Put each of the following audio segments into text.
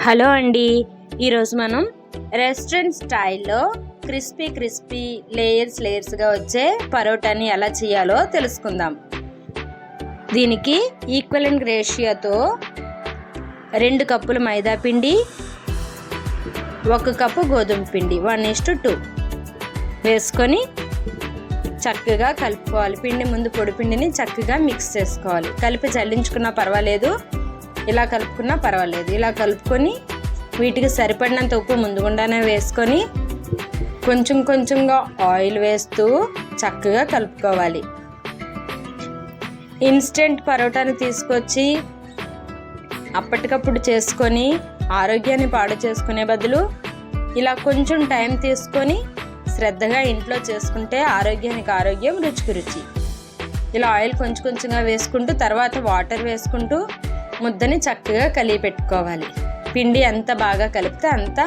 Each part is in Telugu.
హలో అండి, ఈరోజు మనం రెస్టారెంట్ స్టైల్లో క్రిస్పీ లేయర్స్గా వచ్చే పరోటాని ఎలా చేయాలో తెలుసుకుందాం. దీనికి ఈక్వలెంట్ రేషియోతో 2 కప్పుల మైదా పిండి, 1 కప్పు గోధుమ పిండి 1:2 వేసుకొని చక్కగా కలుపుకోవాలి. పిండి ముందు పొడి పిండిని చక్కగా మిక్స్ చేసుకోవాలి. కలిపి చల్లించుకున్నా పర్వాలేదు, ఇలా కలుపుకున్నా పర్వాలేదు. ఇలా కలుపుకొని వీటికి సరిపడినంత ఉప్పు ముందుగుండానే వేసుకొని కొంచెం కొంచెంగా ఆయిల్ వేస్తూ చక్కగా కలుపుకోవాలి. ఇన్స్టెంట్ పరోటాని తీసుకొచ్చి అప్పటికప్పుడు చేసుకొని ఆరోగ్యాన్ని పాడు చేసుకునే బదులు ఇలా కొంచెం టైం తీసుకొని శ్రద్ధగా ఇంట్లో చేసుకుంటే ఆరోగ్యానికి ఆరోగ్యం, రుచికి రుచి. ఇలా ఆయిల్ కొంచెం కొంచెంగా వేసుకుంటూ తర్వాత వాటర్ వేసుకుంటూ ముద్దని చక్కగా కలిపి పెట్టుకోవాలి. పిండి ఎంత బాగా కలిపితే అంత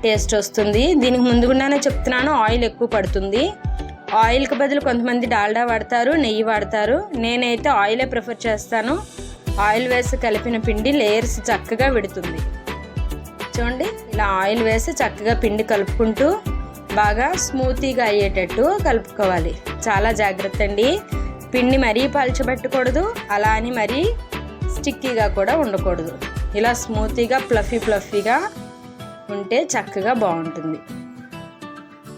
టేస్ట్ వస్తుంది. దీనికి ముందుగానే చెప్తున్నాను, ఆయిల్ ఎక్కువ పడుతుంది. ఆయిల్కి బదులు కొంతమంది డాల్డా వాడతారు, నెయ్యి వాడతారు. నేనైతే ఆయిలే ప్రిఫర్ చేస్తాను. ఆయిల్ వేసి కలిపిన పిండి లేయర్స్ చక్కగా విడుతుంది. చూడండి, ఇలా ఆయిల్ వేసి చక్కగా పిండి కలుపుకుంటూ బాగా స్మూతీగా అయ్యేటట్టు కలుపుకోవాలి. చాలా జాగ్రత్త అండి, పిండి మరీ పలచబెట్టకూడదు, అలా అని మరీ స్టిక్కీగా కూడా ఉండకూడదు. ఇలా స్మూతీగా ఫ్లఫీగా ఉంటే చక్కగా బాగుంటుంది.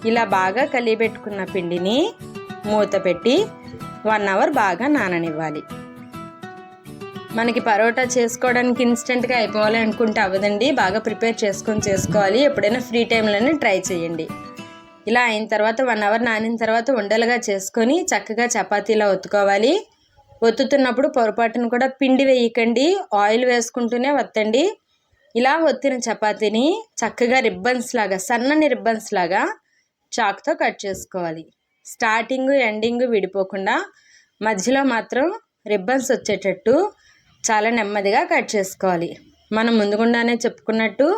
ఇలా బాగా కలిపెట్టుకున్న పిండిని మూత పెట్టి 1 అవర్ బాగా నాననివ్వాలి. మనకి పరోటా చేసుకోవడానికి ఇన్స్టెంట్గా అయిపోవాలి అనుకుంటే అవ్వదండి, బాగా ప్రిపేర్ చేసుకోవాలి. ఎప్పుడైనా ఫ్రీ టైంలోనే ట్రై చేయండి. ఇలా అయిన తర్వాత 1 అవర్ నానిన తర్వాత ఉండలుగా చేసుకొని చక్కగా చపాతీలా ఒత్తుకోవాలి. ఒత్తుతున్నప్పుడు పొరపాటును కూడా పిండి వేయకండి, ఆయిల్ వేసుకుంటూనే వత్తండి. ఇలా ఒత్తిన చపాతీని చక్కగా సన్నని రిబ్బన్స్ లాగా చాక్తో కట్ చేసుకోవాలి. స్టార్టింగ్ ఎండింగ్ విడిపోకుండా మధ్యలో మాత్రం రిబ్బన్స్ వచ్చేటట్టు చాలా నెమ్మదిగా కట్ చేసుకోవాలి. మనం ముందుగుండానే చెప్పుకున్నట్టు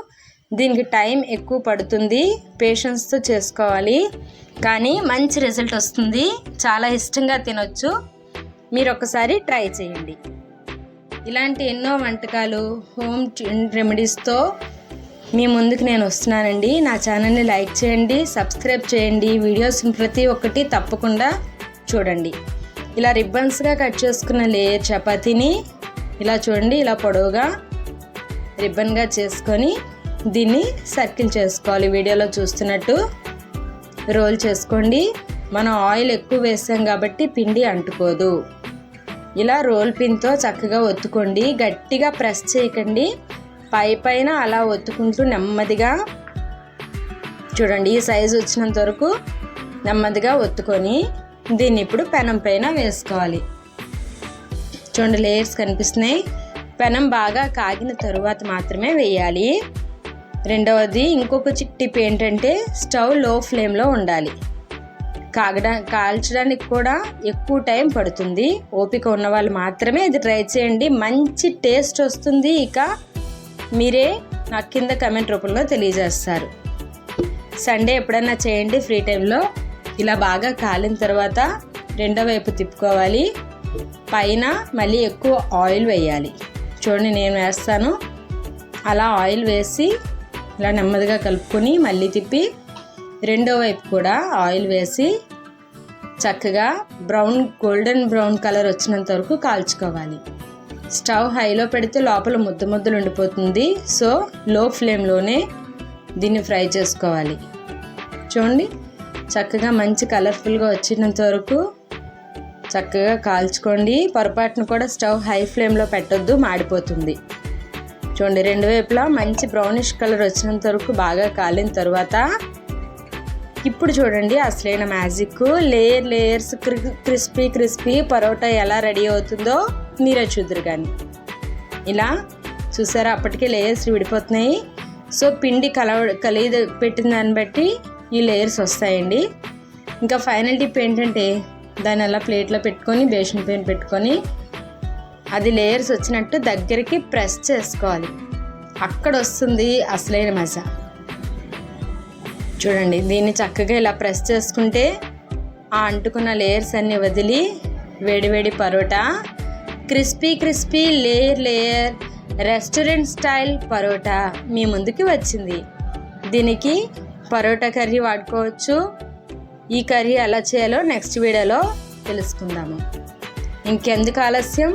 దీనికి టైం ఎక్కువ పడుతుంది, పేషెన్స్తో చేసుకోవాలి. కానీ మంచి రిజల్ట్ వస్తుంది, చాలా ఇష్టంగా తినొచ్చు. మీరు ఒకసారి ట్రై చేయండి. ఇలాంటి ఎన్నో వంటకాలు, హోమ్ రెమెడీస్తో మీ ముందుకు నేను వస్తున్నానండి. నా ఛానల్ని లైక్ చేయండి, సబ్స్క్రైబ్ చేయండి. వీడియోస్ ప్రతి ఒక్కటి తప్పకుండా చూడండి. ఇలా రిబ్బన్స్గా కట్ చేసుకున్న లేయర్ చపాతీని ఇలా చూడండి, ఇలా పొడవుగా రిబ్బన్గా చేసుకొని దీన్ని సర్కిల్ చేసుకోవాలి. వీడియోలో చూస్తున్నట్టు రోల్ చేసుకోండి. మనం ఆయిల్ ఎక్కువ వేసాం కాబట్టి పిండి అంటుకోదు. ఇలా రోల్ పిన్తో చక్కగా ఒత్తుకోండి, గట్టిగా ప్రెస్ చేయకండి. పైన అలా ఒత్తుకుంటూ నెమ్మదిగా చూడండి, ఈ సైజు వచ్చినంత వరకు నెమ్మదిగా ఒత్తుకొని దీన్ని ఇప్పుడు పెనం పైన వేసుకోవాలి. చూడండి, లేయర్స్ కనిపిస్తున్నాయి. పెనం బాగా కాగిన తరువాత మాత్రమే వేయాలి. రెండవది, ఇంకొక టిప్ ఏంటంటే స్టవ్ లో ఫ్లేమ్లో ఉండాలి. కాల్చడానికి కూడా ఎక్కువ టైం పడుతుంది. ఓపిక ఉన్న వాళ్ళు మాత్రమే ఇది ట్రై చేయండి, మంచి టేస్ట్ వస్తుంది. ఇక మీరే నాకు కింద కమెంట్ రూపంలో తెలియజేస్తారు. సండే ఎప్పుడైనా చేయండి ఫ్రీ టైంలో. ఇలా బాగా కాలిన తర్వాత రెండో వైపు తిప్పుకోవాలి. పైన మళ్ళీ ఎక్కువ ఆయిల్ వేయాలి. చూడండి, నేను వేస్తాను. అలా ఆయిల్ వేసి ఇలా నెమ్మదిగా కలుపుకొని మళ్ళీ తిప్పి రెండో వైపు కూడా ఆయిల్ వేసి చక్కగా గోల్డెన్ బ్రౌన్ కలర్ వచ్చినంత వరకు కాల్చుకోవాలి. స్టవ్ హైలో పెడితే లోపల ముద్దలు ఉండిపోతుంది. సో లో ఫ్లేమ్లోనే దీన్ని ఫ్రై చేసుకోవాలి. చూడండి, చక్కగా మంచి కలర్ఫుల్గా వచ్చినంత వరకు చక్కగా కాల్చుకోండి. పొరపాటును కూడా స్టవ్ హై ఫ్లేమ్లో పెట్టొద్దు, మాడిపోతుంది. చూడండి, రెండు వైపులా మంచి బ్రౌనిష్ కలర్ వచ్చినంత వరకు బాగా కాలిన తర్వాత ఇప్పుడు చూడండి అసలైన మ్యాజిక్. లేయర్స్ క్రిస్పీ పరోటా ఎలా రెడీ అవుతుందో మీరే చూద్దరు. కానీ ఇలా చూసారా, అప్పటికే లేయర్స్ విడిపోతున్నాయి. సో పిండి కలిగి పెట్టిన దాన్ని బట్టి ఈ లేయర్స్ వస్తాయండి. ఇంకా ఫైనల్ టిప్ ఏంటంటే దాన్ని అలా ప్లేట్లో పెట్టుకొని బేషన్ పెన్ పెట్టుకొని అది లేయర్స్ వచ్చినట్టు దగ్గరికి ప్రెస్ చేసుకోవాలి. అక్కడ వస్తుంది అసలైన మజా. చూడండి, దీన్ని చక్కగా ఇలా ప్రెస్ చేసుకుంటే ఆ అంటుకున్న లేయర్స్ అన్నీ వదిలి వేడివేడి parotta crispy layer restaurant style parotta మీ ముందుకి వచ్చింది. దీనికి పరోటా కర్రీ వాడుకోవచ్చు. ఈ కర్రీ ఎలా చేయాలో నెక్స్ట్ వీడియోలో తెలుసుకుందాము. ఇంకెందుకు ఆలస్యం,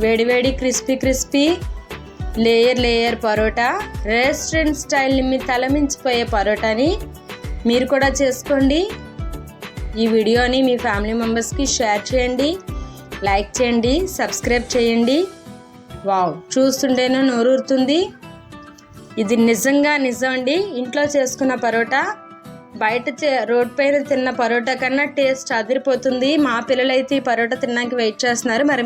వేడివేడి crispy layer parotta, restaurant style తలమించిపోయే పరోటాని మీరు కూడా చేసుకోండి. ఈ వీడియోని మీ ఫ్యామిలీ మెంబర్స్కి షేర్ చేయండి, లైక్ చేయండి, సబ్స్క్రైబ్ చేయండి. వావ్, చూస్తుంటేనే నోరూరుతుంది. ఇది నిజం అండి. ఇంట్లో చేసుకున్న పరోటా బయట రోడ్ పైన తిన్న పరోటా కన్నా టేస్ట్ అదిరిపోతుంది. మా పిల్లలైతే ఈ పరోటా తినడానికి వెయిట్ చేస్తున్నారు. మరి